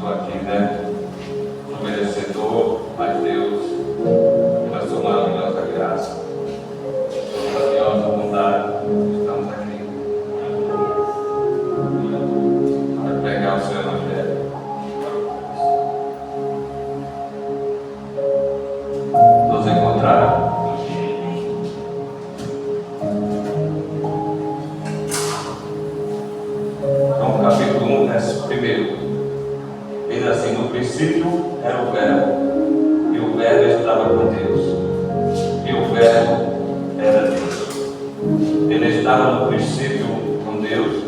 estou aqui, né? Não merecedor, mas Deus, pela sua maravilhosa graça, sua maravilhosa bondade, estamos aqui para pregar o seu Evangelho. Nos encontrar. Então, capítulo 1, verso 1. Diz assim: no princípio era o Verbo, e o Verbo estava com Deus, e o Verbo era Deus. Ele estava no princípio com Deus.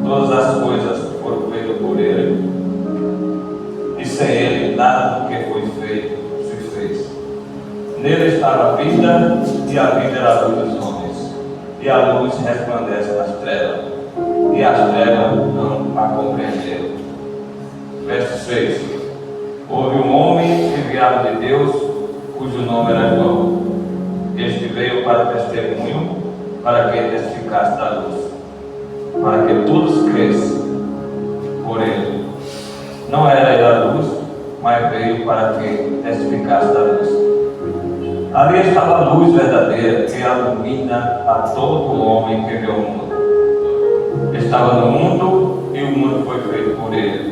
Todas as coisas foram feitas por Ele, e sem Ele nada do que foi feito se fez. Nele estava a vida, e a vida era a luz dos homens, e a luz resplandece nas trevas, e as trevas não a compreenderam. Verso 6. Houve um homem enviado de Deus, cujo nome era João. Este veio para testemunho, para que testificasse da luz, para que todos crescem por ele. Não era ele a luz, mas veio para que testificasse da luz. Ali estava a luz verdadeira, que ilumina a todo homem que vê o mundo. Estava no mundo, e o mundo foi feito por ele,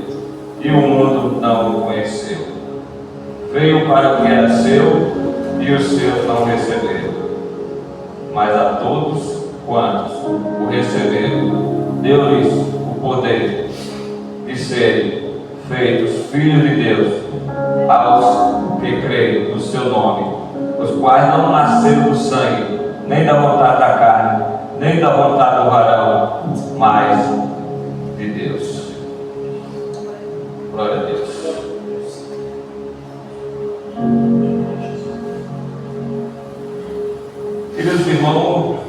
e o mundo não o conheceu. Veio para o que era seu, e os seus não receberam. Mas a todos quantos o receberam, deu-lhes o poder de serem feitos filhos de Deus, aos que creem no seu nome, os quais não nasceram do sangue, nem da vontade da carne, nem da vontade do varão, mas de Deus. Glória a Deus. Queridos irmãos,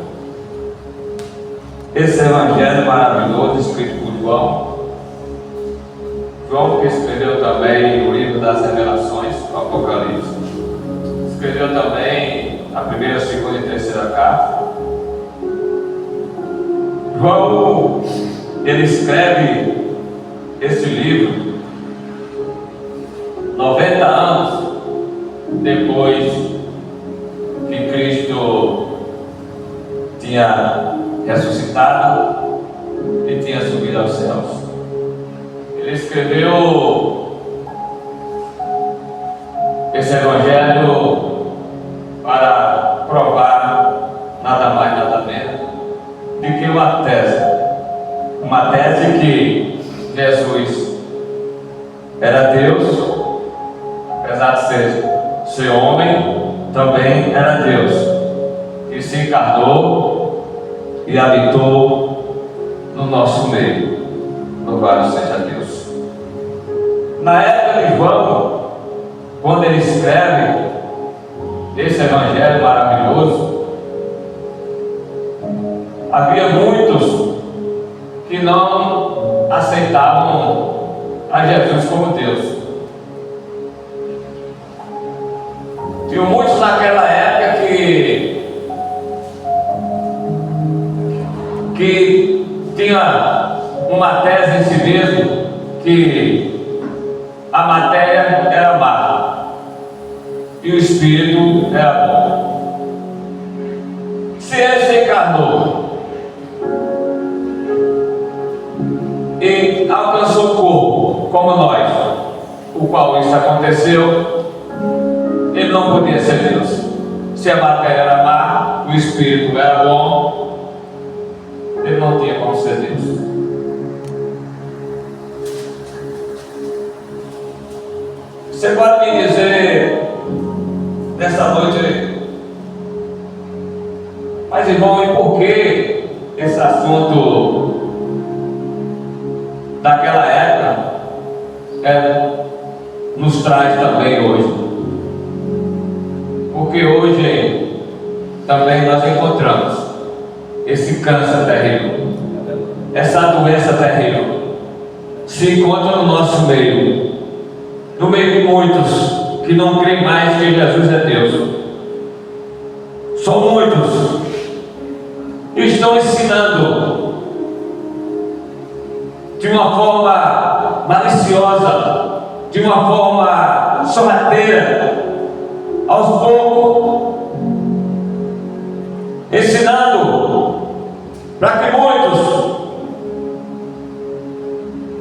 esse evangelho maravilhoso escrito por João que escreveu também o livro das Revelações, o Apocalipse, escreveu também a primeira, segunda e terceira carta. João, ele escreve esse livro 90 anos depois que Cristo tinha ressuscitado e tinha subido aos céus. Ele escreveu esse evangelho para provar nada mais, nada menos do que uma tese que Jesus era Deus, apesar de ser homem, também era Deus, e se encarnou e habitou no nosso meio. Louvado seja Deus. Na época de João, quando ele escreve esse evangelho maravilhoso, havia muitos que não aceitavam a Jesus como Deus. Tinha muitos naquela época que tinha uma tese em si mesmo, que a matéria era má e o espírito era bom. Se ele se encarnou e alcançou o corpo como nós, o qual isso aconteceu, ele não podia ser Deus. Se a matéria era má, o espírito era bom, ele não tinha como ser Deus. Você pode me dizer nessa noite, mas irmão, e por que esse assunto daquela época nos traz também hoje? Porque hoje também nós encontramos esse câncer terrível, essa doença terrível, se encontra no nosso meio, no meio de muitos que não creem mais que Jesus é Deus. São muitos e estão ensinando de uma forma maliciosa silenciosa, de uma forma sorrateira, aos poucos, ensinando para que muitos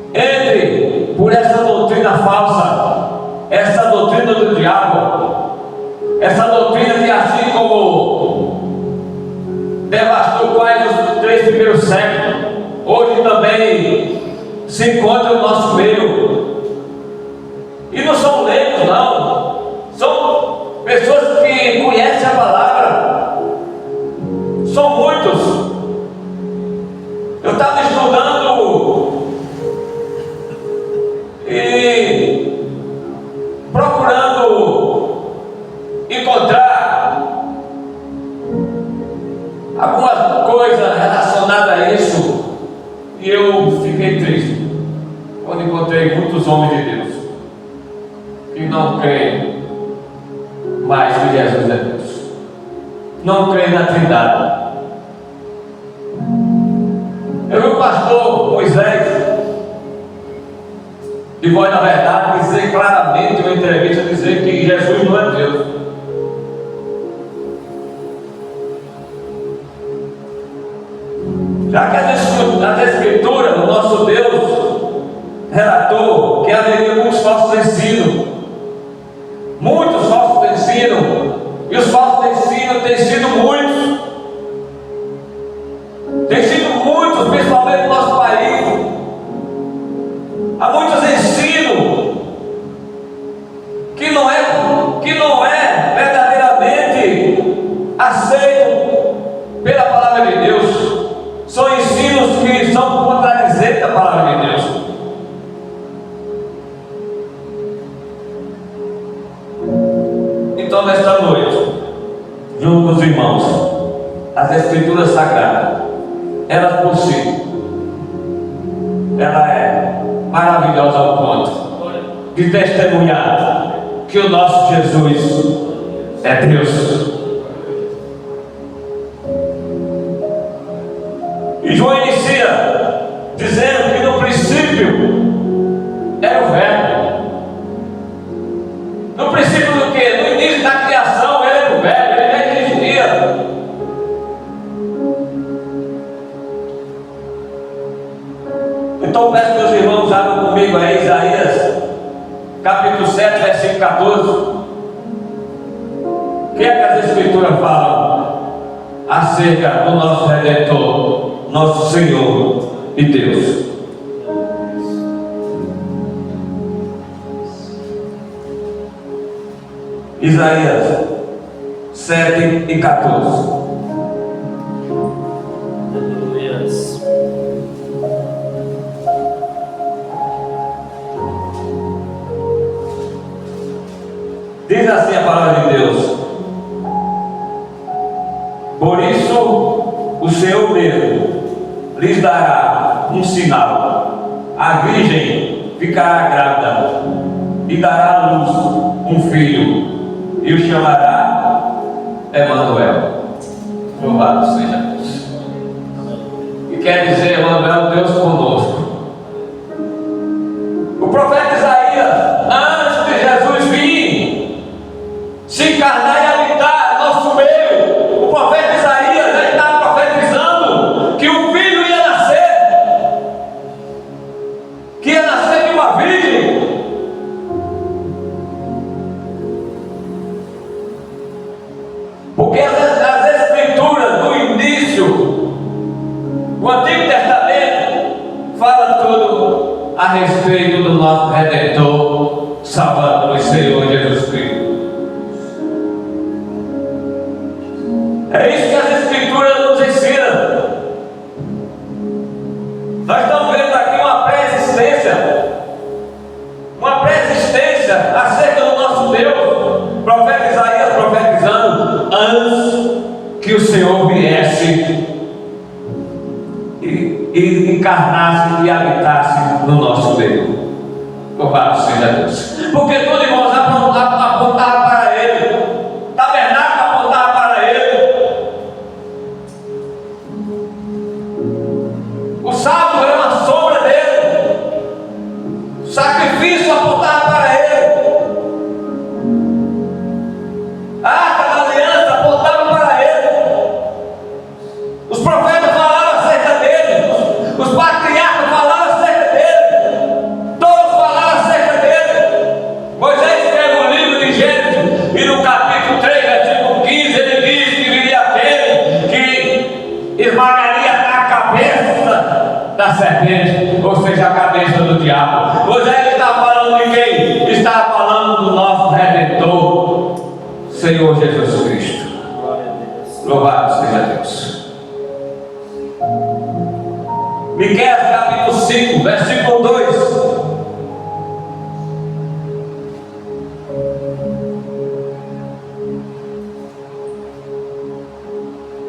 entrem por essa doutrina falsa, essa doutrina do diabo, essa doutrina que, assim como devastou quase os 3 primeiros séculos, hoje também se encontra no nosso meio. E não são leigos, não, são pessoas que conhecem a palavra, são muitos. Eu estava estudando e procurando encontrar alguma coisa relacionada a isso, e eu fiquei triste quando encontrei muitos homens de Deus que não creem mais que Jesus é Deus, não creem na Trindade. Eu vi o pastor Moisés, de Voz da Verdade, dizer claramente em uma entrevista, dizer que Jesus não é Deus. Já que as Escrituras, o nosso Deus relatou que haveria muitos falsos ensinos, muitos falsos ensinos, e os falsos ensinos têm sido muitos, principalmente no nosso país. Há muitos ensinos que não é verdadeiramente aceito pela palavra de Deus. São ensinos que são contradizentes da palavra de Deus. Então, nesta noite, junto com os irmãos, as Escrituras Sagradas, elas por si, ela é maravilhosa ao ponto de testemunhar que o nosso Jesus é Deus. E João inicia dizendo que no princípio era o Verbo. No princípio do quê? No início da criação ele era o Verbo, ele já existia. Então peço que os irmãos abram comigo aí Isaías capítulo 7, versículo 14. O que é que as Escrituras falam acerca do nosso Redentor, nosso Senhor e Deus? Isaías 7 e 14. Diz assim a palavra de Deus: por isso o Senhor mesmo lhes dará um sinal, a virgem ficará grávida e dará à luz um filho, e o chamará Emanuel. Louvado seja Deus. E quer dizer, Emanuel, Deus conosco. O profeta Isaías, antes de Jesus vir se encarnar e habitar nosso meio, o profeta Isaías já estava profetizando que o filho ia nascer, que ia nascer de uma virgem. Porque as Escrituras do início, o Antigo Testamento, fala tudo a respeito do nosso Redentor, Salvador e Senhor Jesus Cristo. É isso que as Escrituras nos ensinam. Nós estamos vendo aqui uma pré-existência acerca do nosso Deus. O profeta Isaías profetizando antes que o Senhor viesse e encarnasse e habitasse no nosso meio. Louvado seja Deus. Porque tudo, irmãos, apontava para Ele. Tabernáculo apontava para Ele. O sábado era uma sombra dele. O sacrifício diabo. Moisés está falando de quem? Está falando do nosso Redentor, Senhor Jesus Cristo. Louvado seja Deus. Miqueias capítulo 5, versículo 2.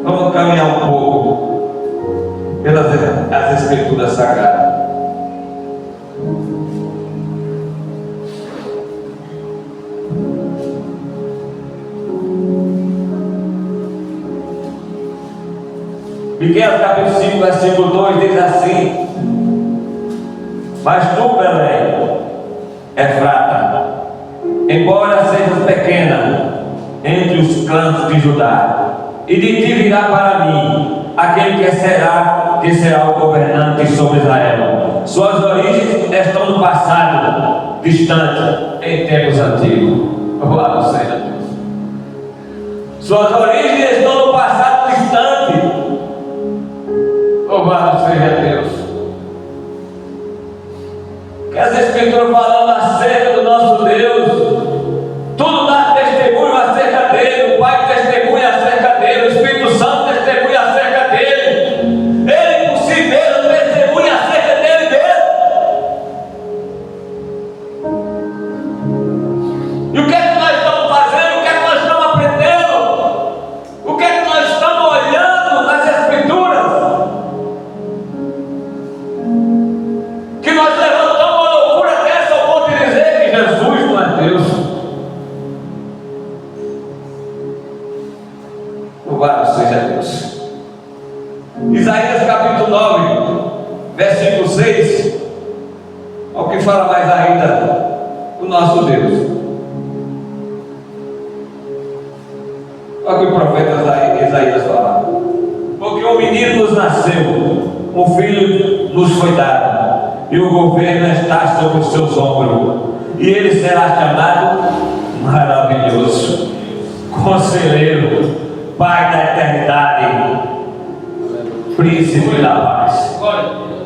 Vamos caminhar um pouco pelas as Escrituras Sagradas. Miqueias capítulo 5, versículo 2 diz assim: mas tu, Belém, Efrata, embora sejas pequena entre os clãs de Judá, e de ti virá para mim aquele que será o governante sobre Israel. Suas origens estão no passado distante, em tempos antigos. Louvado seja Deus. Suas origens estão no passado distante. Louvado seja Deus. Que as Escrituras falando acerca do nosso Deus, tudo dá testemunho acerca dele. O Pai testemunha acerca dele, o Espírito Santo testemunha acerca dele, ele por si mesmo testemunha acerca dele mesmo. E o que é que nós estamos fazendo? O que é que nós estamos aprendendo? O que é que nós estamos olhando nas Escrituras? Que nós levantamos uma loucura dessa ao ponto de dizer que Jesus não é Deus. Louvado seja Deus. Isaías capítulo 9, versículo 6, ao que fala mais ainda do nosso Deus. Olha o que o profeta Isaías fala: porque um menino nos nasceu, um filho nos foi dado, e o governo está sobre os seus ombros, e ele será chamado Maravilhoso, Conselheiro, Pai da eternidade, Príncipe da paz.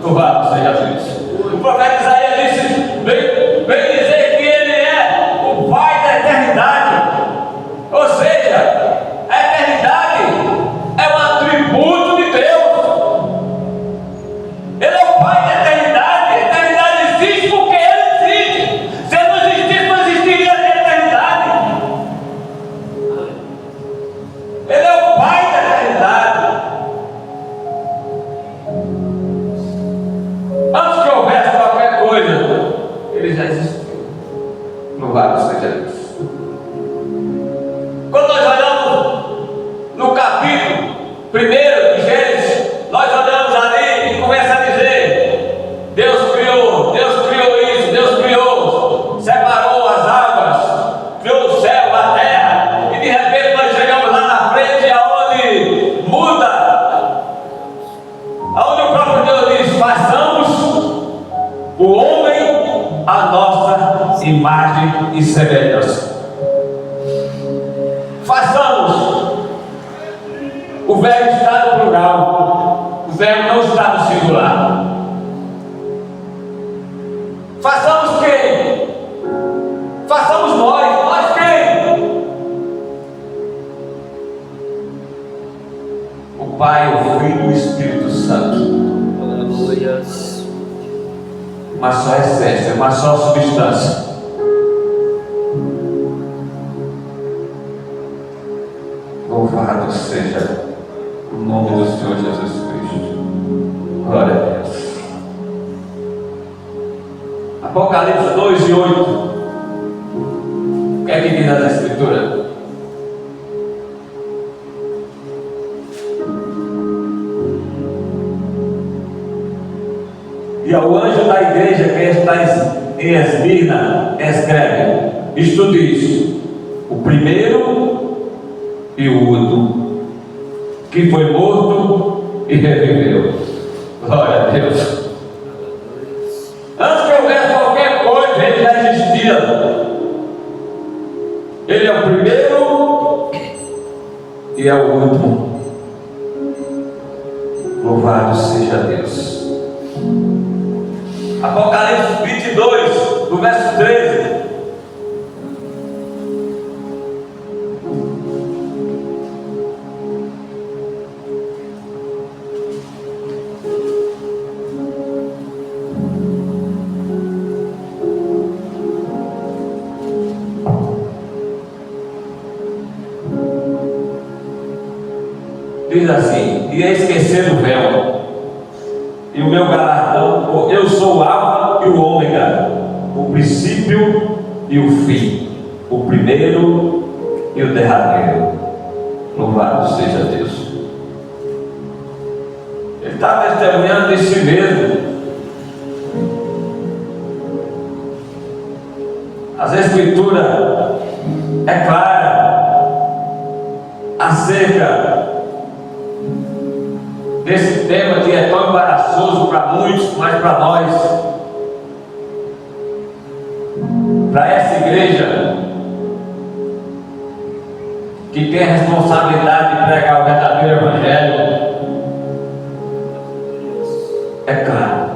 Louvado seja Deus. O profeta Isaías disse, vem dizer que ele é o Pai da eternidade. Ou seja, a eternidade é um atributo de Deus. Ele é o Pai da eternidade. A eternidade existe porque ele existe. Se ele não existisse, não existiria a eternidade. Ele é o Pai da eternidade. Antes que houvesse qualquer coisa, ele já existiu. Louvado seja Deus. Quando nós olhamos no capítulo 1 de Gênesis, nós olhamos ali e começa a dizer: Deus criou isso, Deus criou, separou as águas, criou o céu, a terra, e de repente nós chegamos lá na frente aonde muda, aonde o próprio Deus diz: façamos o homem a nossa imagem e semelhança. Façamos. O verbo está no plural, o verbo não está no singular. Façamos quem? Façamos nós quem? O Pai, o Filho e o Espírito Santo. Aleluia. Uma só essência, uma só substância. Louvado seja o nome do Senhor Jesus Cristo. Glória a Deus. Apocalipse 2 e 8. O que é que diz na Escritura? E ao anjo da igreja que está em Esmirna, escreve: isto diz o primeiro e o último, que foi morto e reviveu. Glória a Deus. Antes que houvesse qualquer coisa, ele já existia. Ele é o primeiro e é o último. Louvado seja Deus. Apocalipse verso 13. Diz assim: e esquecer o véu, e o meu galardão, eu sou o Alfa e o Ômega, o princípio e o fim, o primeiro e o derradeiro. Louvado seja Deus. Ele está testemunhando de si mesmo. As Escrituras é clara acerca desse tema que é tão embaraçoso para muitos, mas para nós, para essa igreja que tem a responsabilidade de pregar o verdadeiro Evangelho, é claro,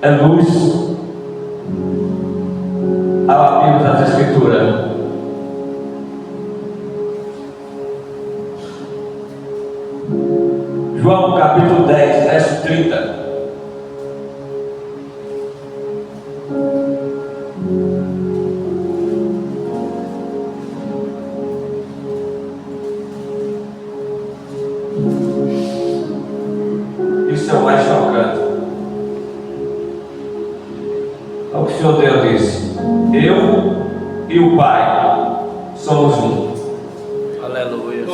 é luz ao abrirmos as Escrituras. João capítulo 10, verso 30. Isso é o mais chocante. É o que o Senhor Deus disse: eu e o Pai somos um. Aleluia.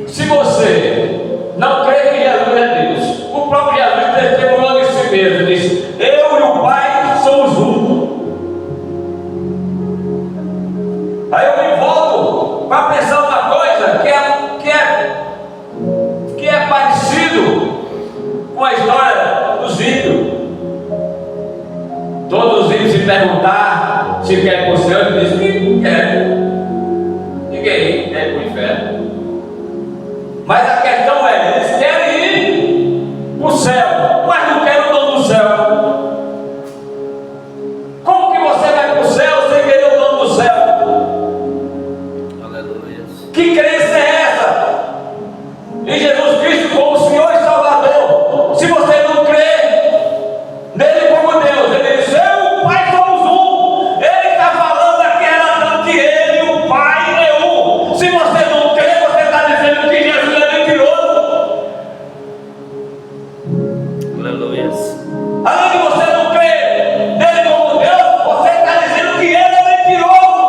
Se você não crê que Jesus é Deus, o próprio Jesus testemunhou de si mesmo, disse: eu e o Pai somos um. Aí eu me volto para pensar uma coisa que é parecido com a história dos ímpios. Todos os ímpios se perguntar se quer ir para o céu, ele diz que não quer. Ninguém quer ir para o inferno. Mas a questão é, eles querem ir para o céu, mas não querem o dono do céu. Como que você vai para o céu sem querer o dono do céu? Aleluia. Que crença é essa? Em Jesus Cristo como Senhor e Salvador. Se você não crê nele como Deus, ele diz: eu e o Pai somos um. Ele está falando aqui relatando que ele e o Pai é um. Se você não crê, você está dizendo que Jesus é mentiroso. Aleluia. Além de você não crer nele como Deus, você está dizendo que ele é mentiroso.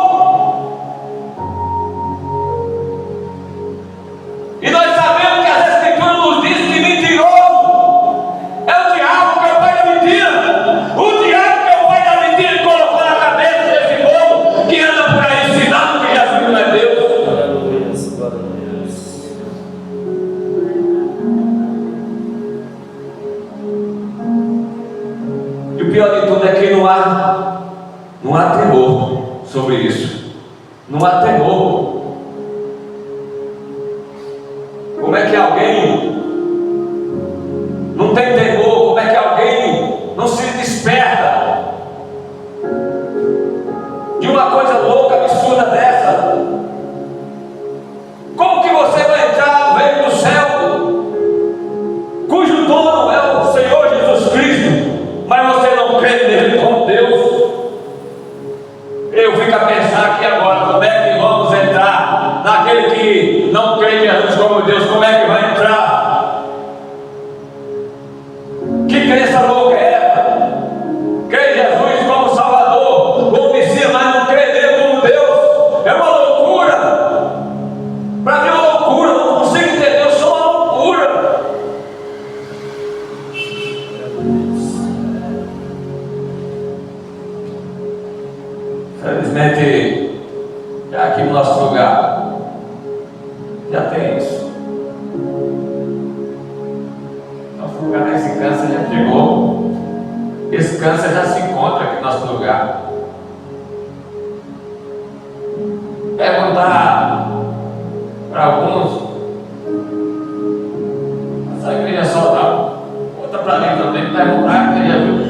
E nós sabemos que as Escrituras nos dizem que mentiroso é o diabo, que é o pai da mentira. O diabo, que é o pai da mentira, ele colocou na cabeça desse povo que anda por aí ensinando que Jesus não é Deus. Aleluia. Glória a Deus. E o pior de tudo é que não há temor sobre isso. Não há temor. Como é que alguém não tem temor? Como é que alguém não se desperta de uma coisa louca, absurda dessa? Como que você vai entrar no reino do céu, cujo dono é o Senhor Jesus Cristo, mas você não crê nele como Deus? Eu fico a pensar aqui agora, como é que vamos entrar naquele que não crê em Jesus como Deus? Como é que vai entrar? Que crença louca é essa? Crê em Jesus como Salvador, como Messias, mas não crê nele como Deus? É uma loucura. Para mim é uma loucura, não consigo entender, eu sou uma loucura. Felizmente, já aqui no nosso lugar, já tem isso. Nosso lugar, esse câncer já chegou. Esse câncer já se encontra aqui no nosso lugar. Perguntar para alguns, essa igreja só dá, outra para mim também, perguntar que já viu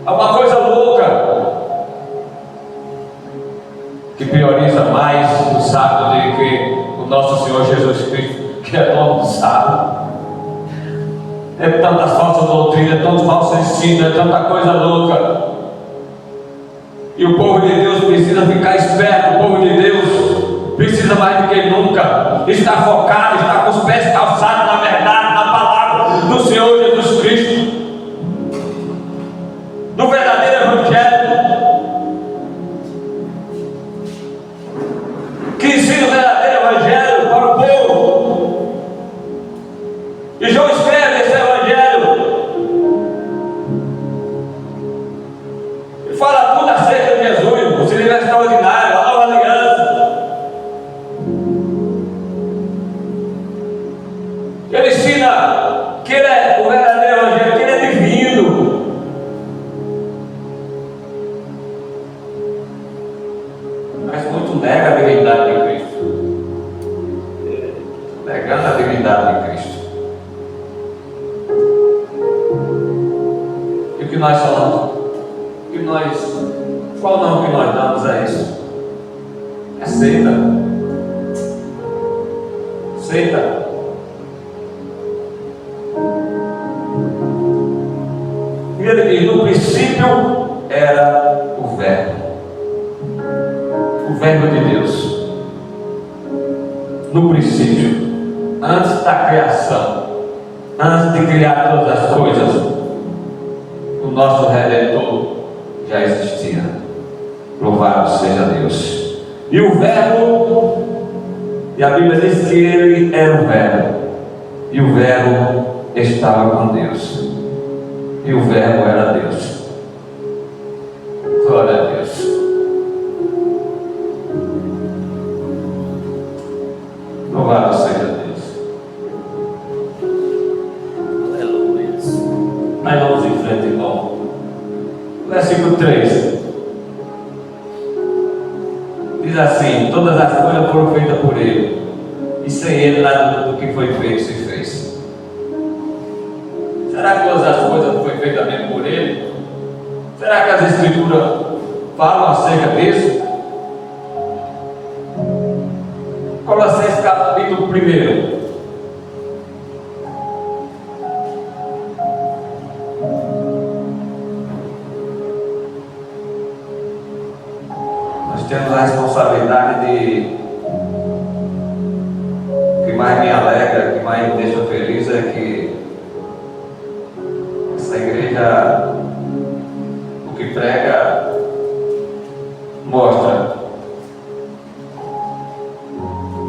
Há uma coisa louca que prioriza mais o sábado do que o nosso Senhor Jesus Cristo, que é dono do sábado. É tanta falsa doutrina, é tanto falso ensino, é tanta coisa louca. E o povo de Deus precisa ficar esperto. O povo de Deus precisa mais do que nunca estar focado, estar com os pés calçados na verdade, na palavra do Senhor Jesus Cristo, no verdadeiro Evangelho, que ensina o verdadeiro Evangelho para o povo. E João escreve esse Evangelho e fala tudo acerca de Jesus, o Silêncio extraordinário, a nova aliança. Ele ensina que ele é o verdadeiro Evangelho, que ele é divino. Mas muito nega a divindade de Cristo, negando a divindade de Cristo. E o que nós falamos? Qual o nome que nós damos a isso? É seita. Seita. E ele diz: no princípio era o Verbo de Deus. No princípio, antes da criação, antes de criar todas as coisas, o nosso Redentor já existia. Louvado seja Deus. E o Verbo, e a Bíblia diz que ele era o Verbo, e o Verbo estava com Deus, e o Verbo era Deus. Glória a Deus. Louvado seja Deus. Aleluia. Nós vamos em frente, irmão. Versículo 3 diz assim: todas as coisas foram feitas por ele, e sem ele nada do que foi feito se fez. Será que todas as coisas foram feitas mesmo por ele? Será que as Escrituras falam acerca disso? Colossenses capítulo 1. Temos a responsabilidade de, o que mais me alegra, o que mais me deixa feliz é que essa igreja, o que prega, mostra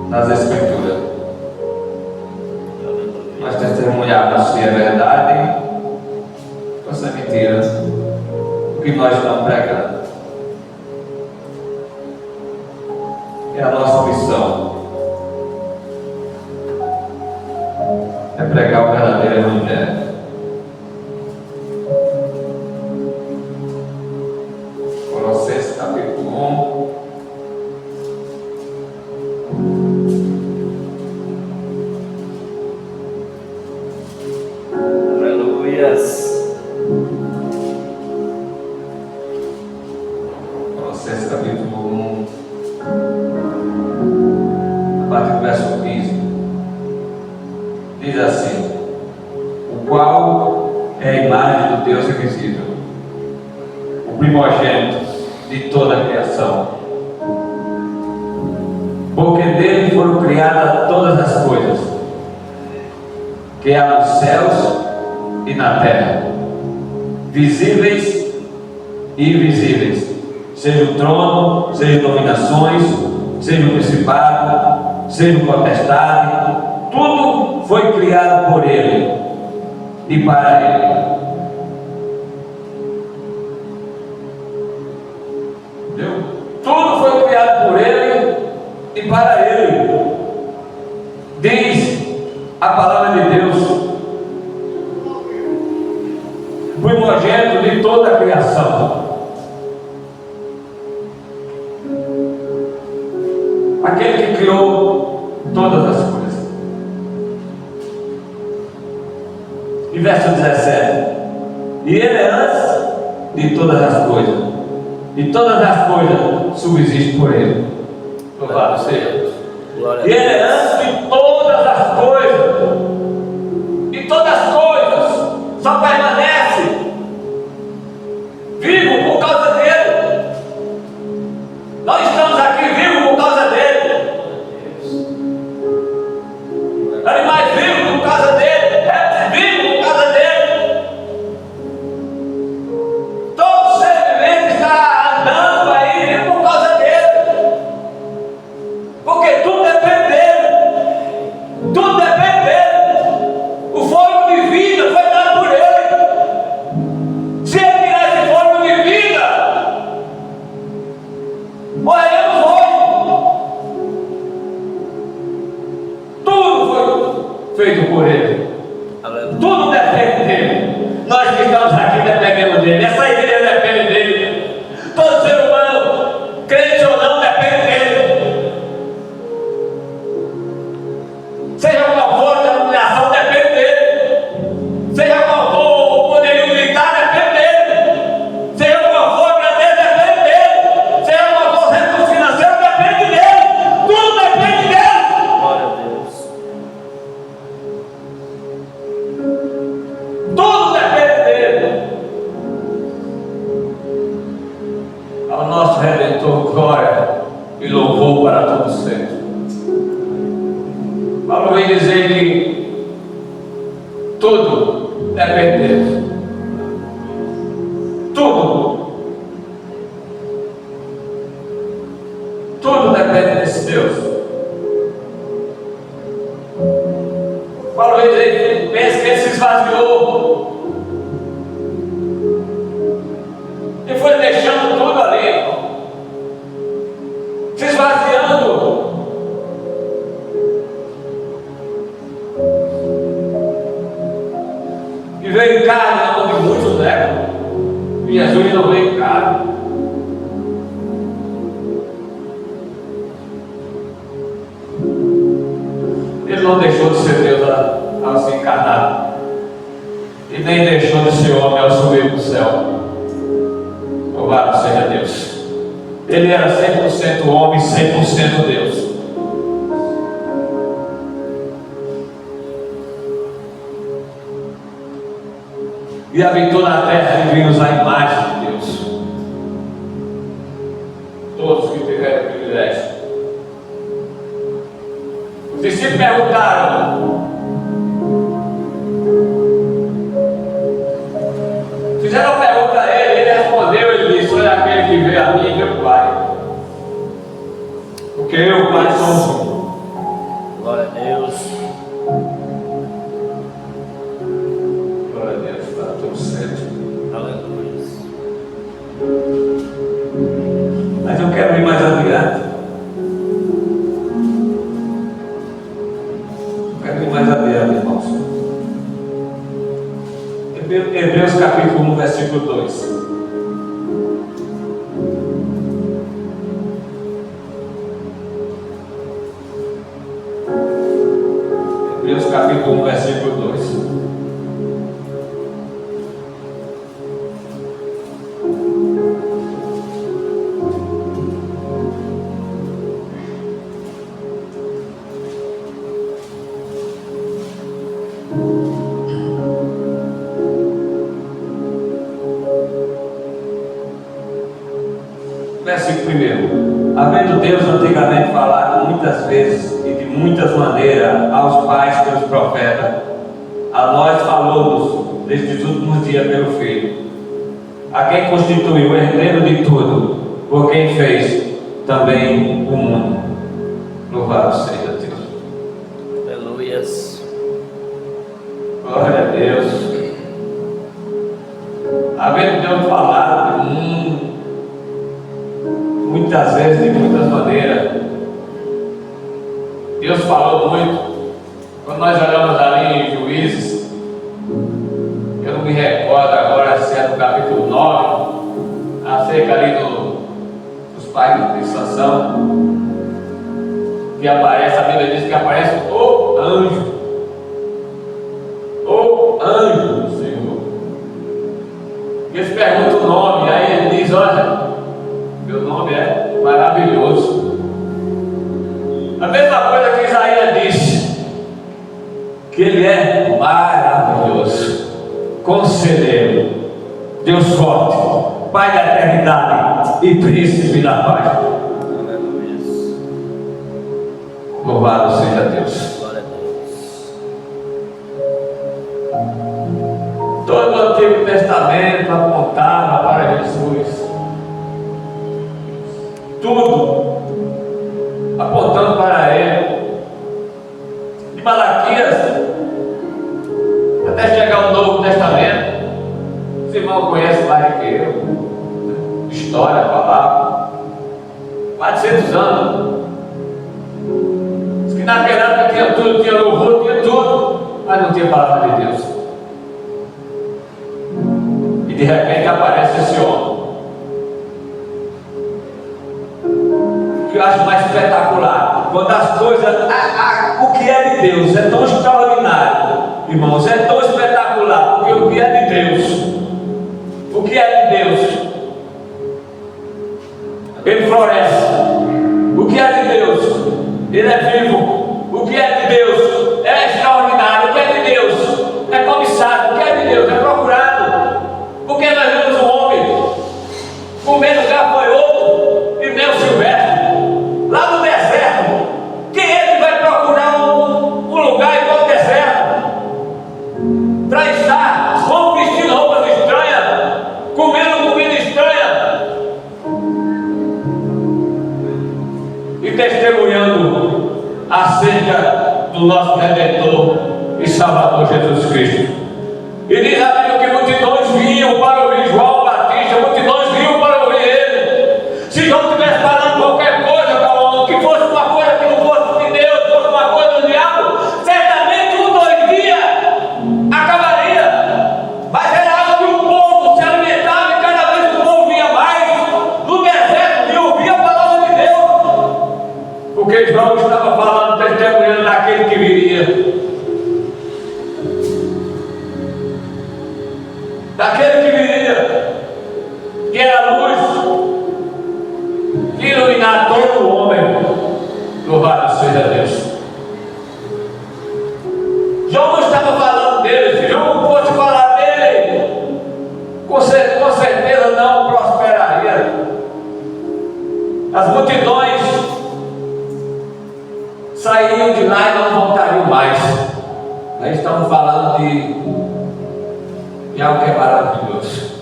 nas Escrituras. Nós testemunhamos se é verdade ou se é mentira o que nós estamos pregando. É a nossa missão, é pregar o verdadeiro Evangelho. Colossenses capítulo 1. Aleluias. Colossenses capítulo 1, a partir do verso 15, diz assim: o qual é a imagem do Deus invisível, o primogênito de toda a criação, porque dele foram criadas todas as coisas, que há nos céus e na terra, visíveis e invisíveis, seja o trono, seja dominações, seja o principado, seja o potestade, tudo foi criado por ele e para ele. Entendeu? Tudo foi criado por ele e para ele. Diz a palavra de Deus, primogênito de toda a criação. Aquele que criou todas as coisas. E verso 17: e ele é antes de todas as coisas. E todas as coisas subsistem por Ele. Louvado seja Deus. Glória a E Ele é Deus. antes de todas as coisas. E todas as coisas só permanecem vivo por causa dele. Nós estamos aqui vivos por causa dele. Animais vivos por causa dele. Répteis vivos por causa dele. Todo ser vivente está andando aí por causa dele. Porque tudo depende dele. Tudo depende dele. O fôlego de vida foi dado por ele. Se ele tirar esse fôlego de vida, morreremos hoje. Tudo foi feito por ele. Aleluia. Tudo depende dele. Nós que estamos aqui dependemos dele. Essa igreja depende dele. Todo ser humano, crente ou não, depende dele. Seja qual for a denominação, depende dele. Seja qual for o poderio militar, depende dele. Seja qual for a grandeza, depende dele. Seja qual for o recurso financeiro, depende dele. Tudo depende dele. Glória a Deus. Tudo depende dele. Ao nosso Redentor, glória e louvor para todo sempre. Paulo vem dizer que tudo depende dele. Tudo. Tudo depende desse Deus. Paulo vem dizer que ele pensa que ele se esvaziou. E foi deixando tudo ali. Se esvaziando. E veio em carne, onde muitos negam. E Jesus não veio em carne. Ele não deixou de ser Deus ao se encarnar. E nem deixou de ser homem ao subir para o céu. Louvado seja Deus. Ele era 100% homem e 100% Deus. E habitou na terra divinos a imagem de Deus. Todos que tiveram o privilégio. Os discípulos perguntaram. Fizeram a pergunta a ele, ele respondeu, ele disse: olha, aquele que veio a mim, meu Pai. Porque eu e o Pai somos um. Glória a Deus. Glória a Deus, está tudo certo. Aleluia. Mas eu quero ir mais adiante. Eu quero ir mais adiante, irmãos. Hebreus capítulo 1, versículo 2. Hebreus capítulo 1, versículo 2. Versículo 1. Havendo Deus antigamente falado muitas vezes e de muitas maneiras aos pais pelos profetas, a nós falou-nos nestes últimos dias pelo Filho, a quem constituiu o herdeiro de tudo, por quem fez também o mundo. Louvado seja Deus. Aleluias. Glória a Deus. Havendo Deus falado do mundo, muitas vezes, de muitas maneiras. Deus falou muito. Quando nós olhamos ali em Juízes, eu não me recordo agora se é no capítulo 9, acerca ali dos pais de Sansão, que aparece, a Bíblia diz que aparece o anjo do Senhor. Eles perguntam o nome, aí ele diz: olha, meu nome é maravilhoso. A mesma coisa que Isaías disse, que ele é maravilhoso, conselheiro, Deus forte, Pai da eternidade e príncipe da paz. Aleluia. Louvado seja Deus. Glória a Deus. Todo o Antigo Testamento apontava para Jesus. Tudo apontando para Ele. De Malaquias até chegar o Novo Testamento, os irmãos conhecem mais do que eu. História, palavra. 400 anos. Diz que naquela época tinha tudo, tinha louvor, tinha tudo, mas não tinha palavra de Deus. E de repente aparece esse homem. O que eu acho mais espetacular, quando as coisas, o que é de Deus é tão extraordinário, irmãos, é tão espetacular, porque o que é de Deus, o que é de Deus, ele floresce. O que é de Deus, ele é vivo. O que é de Deus é extraordinário. O que é de Deus é cobiçado. O que é de Deus é procurado. Porque nós vemos um homem comendo gafanhoto e mel silvestre lá no deserto. Quem é que vai procurar um lugar igual ao deserto para estar vestindo roupas estranhas, comendo comida estranha e testemunhando acerca do nosso Redentor e Salvador Jesus Cristo? E diz a Bíblia que multidões vinham para ouvir João Batista, multidões vinham para ouvir ele. Se João estivesse falando qualquer coisa, que fosse uma coisa que não fosse de Deus, fosse uma coisa do diabo, certamente 1 ou 2 dias acabaria. Mas era algo que o povo se alimentava, e cada vez o povo vinha mais no deserto e ouvia a palavra de Deus, porque João estava falando, testemunhando daquele que viria, daquele que viria, que era a luz que iluminar todo o homem. Louvado seja Deus. João não estava falando dele. Se João não fosse falar dele, com certeza não prosperaria. As multidões sairiam de lá e não voltariam mais. Nós estamos falando de algo que é maravilhoso.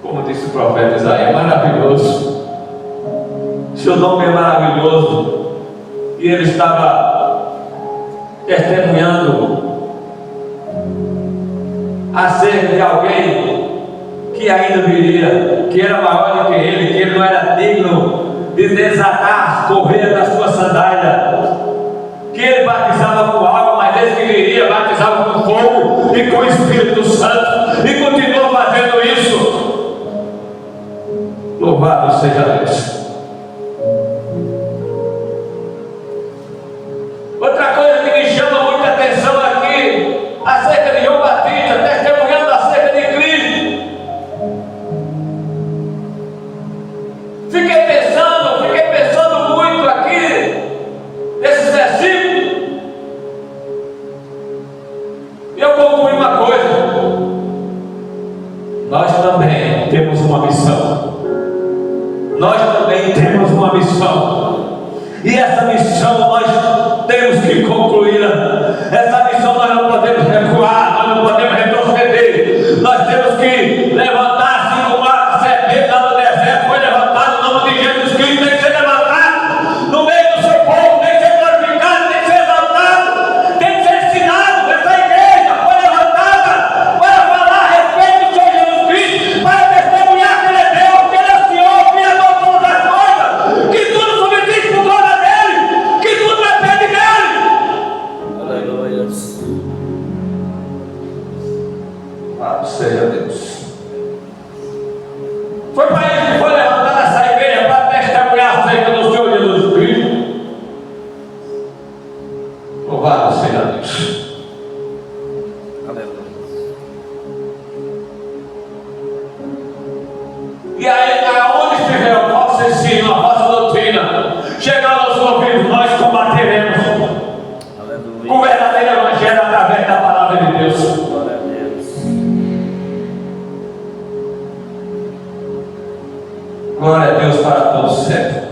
Como disse o profeta Isaías, maravilhoso. Seu nome é maravilhoso. E ele estava testemunhando acerca de alguém que ainda viria, que era maior do que ele não era digno de desatar as correias da sua sandália, que ele batizava com água, mas esse que viria batizava com fogo e com o Espírito Santo, e continua fazendo isso. Louvado seja Deus. Outra coisa que me chama muita atenção aqui, acerca de João Batista, testemunhando acerca de Cristo. Fiquei pensando muito aqui nesses versículos. E eu concluí uma coisa: nós também temos uma missão. Nós também temos uma missão. E essa missão nós temos que concluí-la. Essa missão nós não podemos recuar, nós não podemos retroceder. Nós temos que levantar, assim como a serpente lá no deserto foi levantada, o nome de Jesus Cristo tem que ser levantado no meio do seu povo, tem que ser glorificado, tem que ser exaltado, tem que ser ensinado. Essa igreja foi levantada para falar a respeito do Senhor Jesus Cristo, para testemunhar que Ele é Deus, que Ele é o Senhor, Criador de todas as coisas, que tudo subsiste por causa dele, que tudo depende dele. Aleluia. Louvado seja Deus. E aí, aonde estiver o falso ensino, a falsa doutrina, chegando aos ouvidos, nós combateremos com o verdadeiro evangelho através da palavra de Deus. Glória a Deus. Glória a Deus para todos sempre.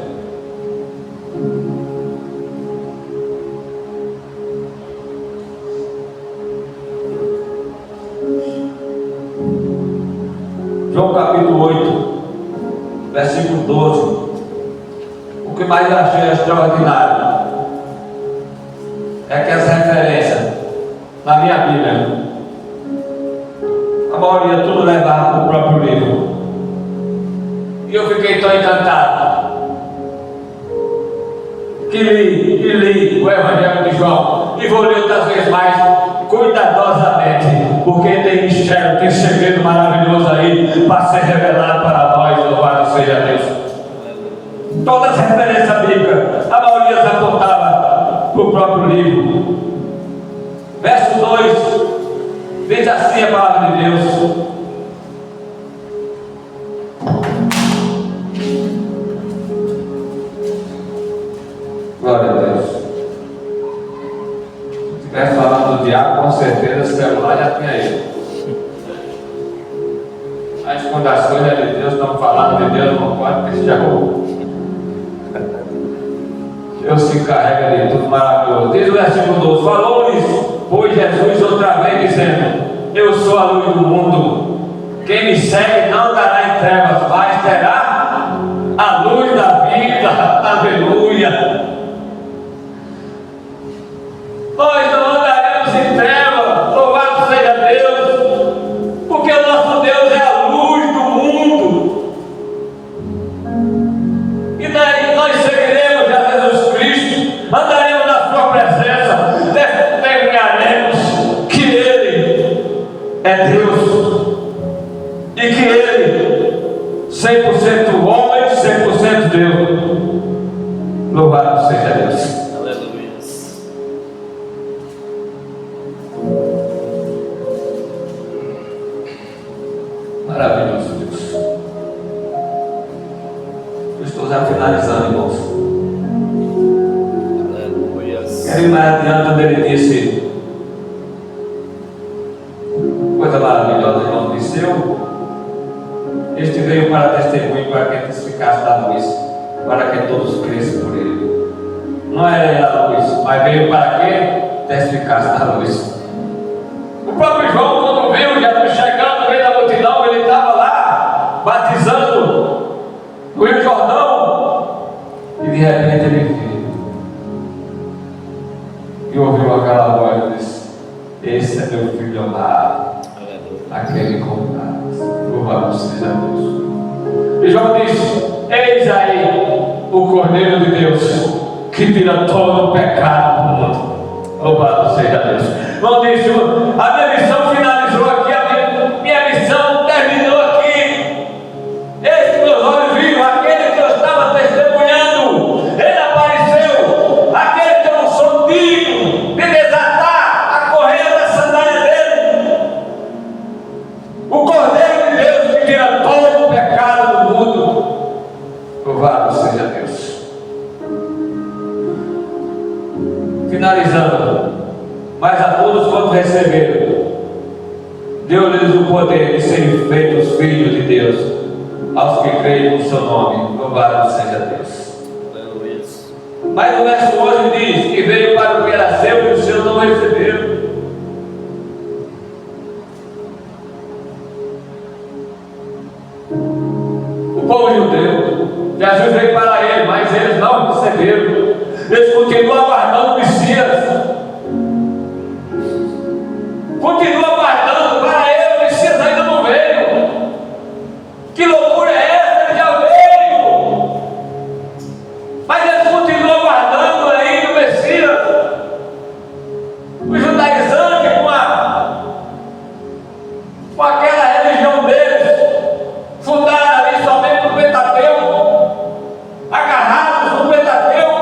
João capítulo 8, versículo 12. O que mais eu achei extraordinário é que essa referência na minha Bíblia, a maioria tudo levava para o próprio livro. E eu fiquei tão encantado que li o Evangelho de João e vou ler outras vezes mais cuidadosamente, porque tem mistério, tem segredo maravilhoso aí para ser revelado para nós. Louvado seja Deus. Todas as referências bíblicas, a maioria se apontava para o próprio livro. Verso 2 diz assim a palavra de Deus: glória a Deus. Se estiver falando do diabo, com certeza o celular já tinha ele. Mas quando as coisas de Deus estão falando de Deus, não pode, porque já roubou. Deus se encarrega de tudo maravilhoso. Diz o versículo 12: falou-lhes, pois, Jesus outra vez, dizendo: eu sou a luz do mundo. Quem me segue não andará em trevas, mas terá a luz da vida. Aleluia. Nós não andaremos em trevas, louvado seja Deus, porque o nosso Deus é a luz do mundo. E daí nós seguiremos a Jesus Cristo, andaremos na sua presença, testemunharemos que Ele é Deus e que Ele, 100% homem, 100% Deus. Louvado seja Deus. Maravilhoso Deus. Eu estou já finalizando, irmãos. Aleluia. Quero ir mais adiante onde ele disse coisa maravilhosa, irmão. Disse: este veio para testemunho, para que testificasse da luz, para que todos crescem por ele. Não era ele a luz, mas veio para que testificasse da luz. O próprio João, quando viu Jesus chegando no meio da multidão, ele estava lá batizando no Rio Jordão, e de repente ele viu e ouviu aquela voz e disse: esse é meu filho amado, aquele comprado. Louvado seja Deus. E João disse: eis aí o Cordeiro de Deus que tira todo o pecado do mundo. Louvado seja Deus. Não disse: a minha missão finalizou aqui, a minha missão terminou aqui. Esse que meus olhos viram, aquele que eu estava testemunhando, ele apareceu, aquele que eu não sou digno de desatar a correia da sandália dele. O Cordeiro de Deus que tira todo o pecado do mundo. Louvado seja Deus. Finalizando, mas a todos quantos receberam, deu-lhes o poder de serem feitos filhos de Deus, aos que creem no seu nome. Louvado seja Deus. Aleluia. Mas o verso 11 diz que veio para o que era seu e os seus não receberam. O povo judeu, Jesus veio para ele, mas eles não receberam. Eles continuam aguardando o Messias. Continua aguardando para ele, o Messias ainda não veio. Que loucura é essa? Ele já veio. Mas eles continuam aguardando ainda o Messias. Os judaizantes com aquela religião deles, fundada ali somente no Pentateuco, agarrados no Pentateuco,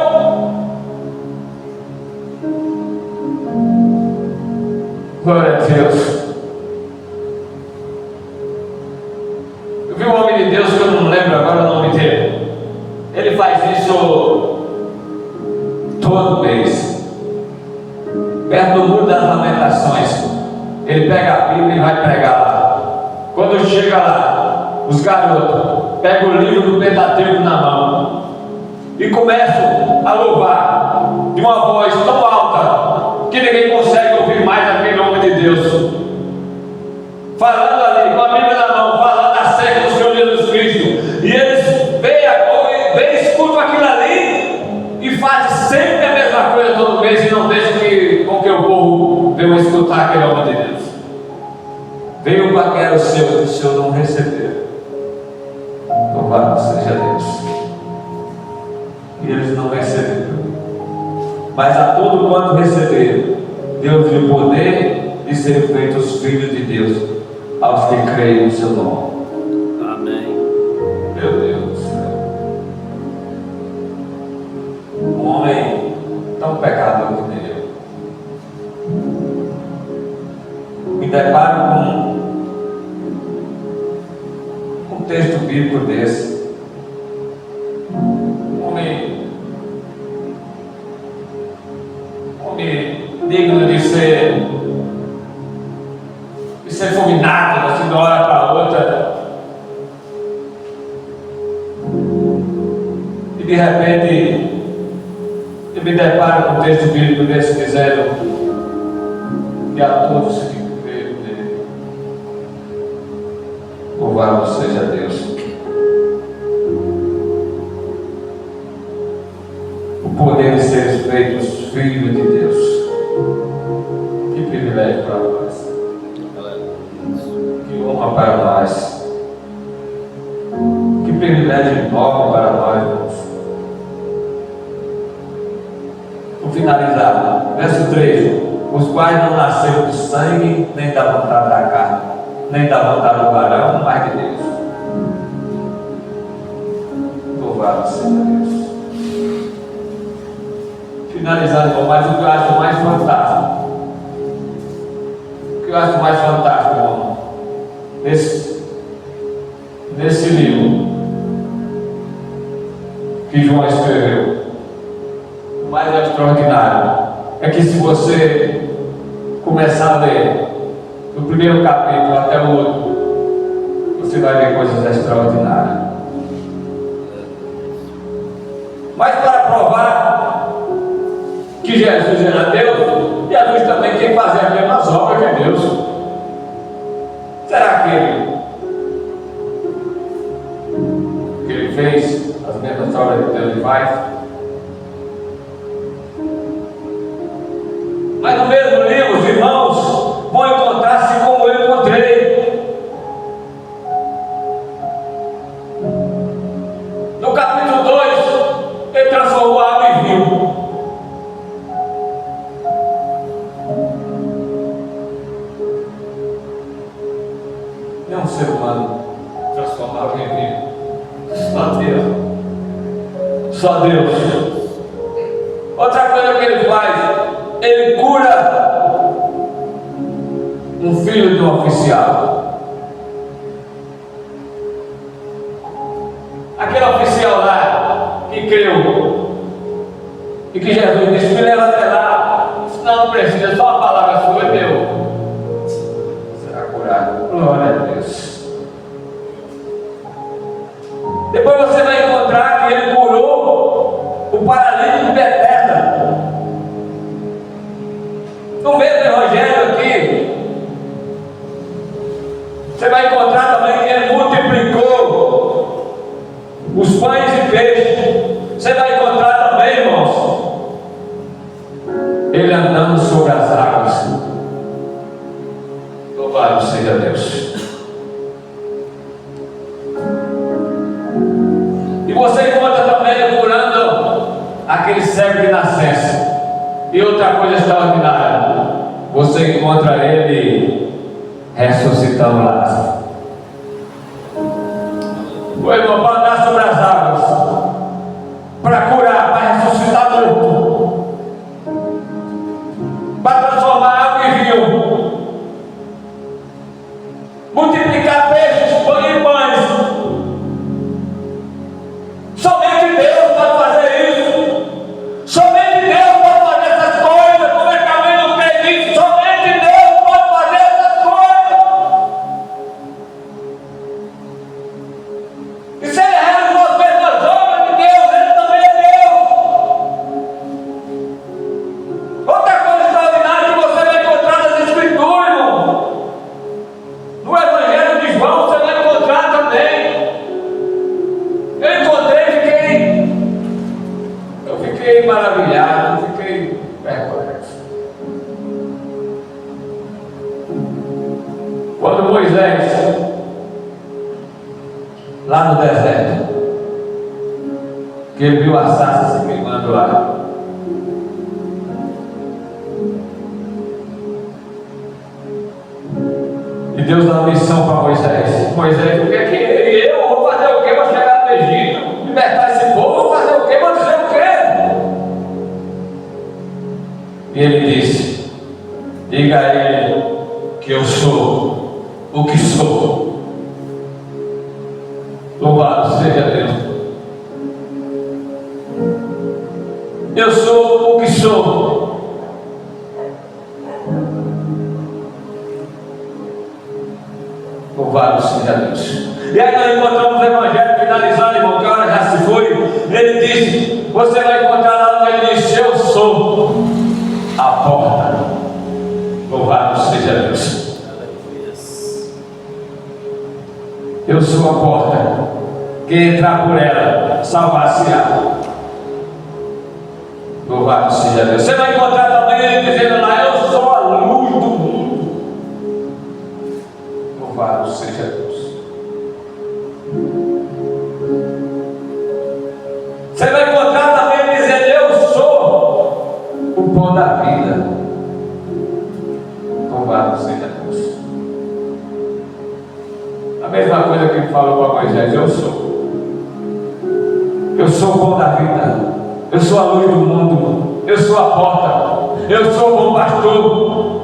vi um homem de Deus que eu não lembro agora o nome dele. Ele faz isso todo mês, perto do Muro das Lamentações. Ele pega a Bíblia e vai pregar lá. Quando chega lá, os garotos pegam o livro do Pentateuco na mão e começam a louvar de uma voz tão alta que ninguém consegue ouvir mais aquele homem de Deus, falando ali com a Bíblia na mão, falando acerca do Senhor Jesus Cristo. E eles veem, escutam aquilo ali e fazem sempre a mesma coisa todo mês e não deixam com que o povo venha escutar aquele homem de Deus. Veio para que era o seu e o Senhor não recebeu. Louvado seja Deus. E eles não receberam. Mas a todo quanto receberam, deu-lhe o poder de serem feitos filhos de Deus, aos que creem no seu nome. Amém. Meu Deus do céu. Um homem tão pecador como eu, me deparo com um texto bíblico desse. Um homem digno de ser fulminado assim de uma hora para outra, e de repente eu me deparo com um texto bíblico desse dizendo que a todos que creram nele, louvado seja Deus, o poder de ser feitos filhos de Deus. Que privilégio para nós, que honra para nós, que privilégio enorme para nós, irmãos. Vou finalizar, verso 3: os quais não nasceram do sangue, nem da vontade da carne, nem da vontade do varão, mas de Deus. Louvado seja Deus. Finalizando, irmão, mas o que eu acho mais fantástico, irmão, nesse livro que João escreveu, o mais extraordinário é que, se você começar a ler do primeiro capítulo até o outro, você vai ver coisas extraordinárias. Mas para provar que Jesus era Deus, Jesus também tem que fazer as mesmas obras que Deus. Será que ele fez as mesmas obras que Deus faz? Mas no mesmo livro, os irmãos vão encontrar assim como eu encontrei. No capítulo 2, ele transformou a água em vinho. Nenhum ser humano transforma água em vinho. Só Deus. Só Deus. Outra coisa que ele faz, ele cura um filho de um oficial. Aquele oficial lá que creu e que Jesus disse: me leva até lá, senão não precisa, só uma palavra sua é meu, será curado. Glória a Deus. Depois você vai encontrar que ele curou o paralítico de Betesda. No mesmo evangelho aqui, você vai encontrar também que ele multiplicou os pães e peixes. Você vai encontrar também, irmãos, ele andando sobre as águas. Louvado seja Deus. E você encontra também ele curando aquele cego de nascença. E outra coisa extraordinária, você encontra ele ressuscitando Lázaro. O irmão, para andar sobre as águas, para curar, para ressuscitar morto, para transformar água em vinho, multiplicar peixes e pães, E se Ele realizou as mesmas obras de Deus, Ele também é Deus. Outra coisa extraordinária que você vai encontrar nas Escrituras, irmão. No Evangelho de João você vai encontrar também. Eu encontrei e fiquei maravilhado, fiquei perplexo. Quando Moisés, lá no deserto, que ele viu a sarça se queimando lá, e Deus dá uma missão para Moisés. Moisés, o que é que eu vou fazer o quê? Vou chegar no Egito, libertar esse povo, vou fazer o quê? Vou dizer o quê? E ele disse: diga a ele que eu sou o que sou. Louvado seja Deus. Eu sou o que sou. Louvado seja Deus. E aí nós encontramos o Evangelho finalizando, irmão, que a hora já se foi. Ele disse, você vai encontrar lá onde ele disse: eu sou a porta. Louvado seja Deus. Eu sou a porta. Quem entrar por ela, salvar-se-á. Louvado seja Deus. Você vai encontrar também ele dizendo lá: eu sou a luz do mundo. Louvado seja Deus. Você vai encontrar também ele dizendo: eu sou o pão da vida. Louvado seja Deus. A mesma coisa que ele falou para Moisés: eu sou. Eu sou o pão da vida. Eu sou a luz do mundo. Eu sou a porta. Eu sou o bom pastor.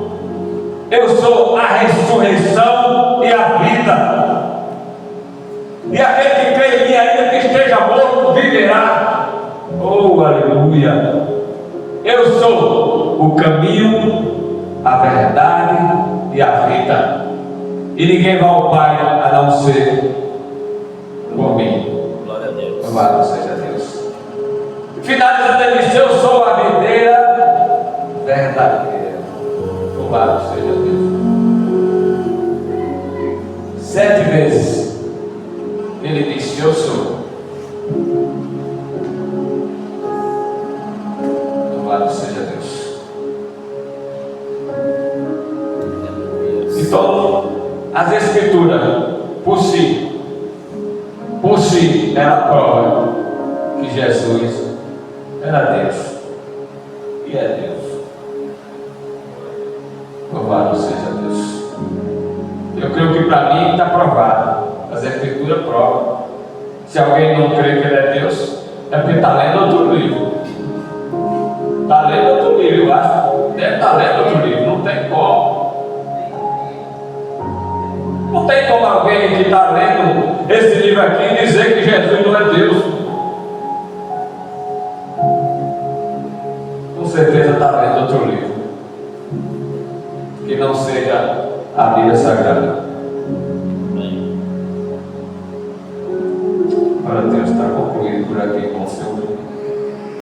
Eu sou a ressurreição e a vida. E aquele que crê em mim, ainda que esteja morto, viverá. Oh, aleluia. Eu sou o caminho, a verdade e a vida. E ninguém vai ao Pai a não ser por mim. Glória a Deus. Louvado seja Deus. Finalizando, ele disse: eu sou a videira verdadeira. Louvado seja Deus. 7 vezes ele disse: eu sou. Louvado seja Deus. Então, as Escrituras, por si, era a prova que Jesus era Deus e é Deus. Louvado seja Deus. Eu creio que para mim está provado. As Escrituras provam. Se alguém não crê que Ele é Deus, é porque está lendo outro livro. Está lendo outro livro, eu acho. Deve estar lendo outro livro, não tem como. Não tem como alguém que está lendo esse livro aqui dizer que Jesus não é Deus. Com certeza está lendo outro livro que não seja a Bíblia Sagrada. Glória a Deus, está concluído por aqui com o seu.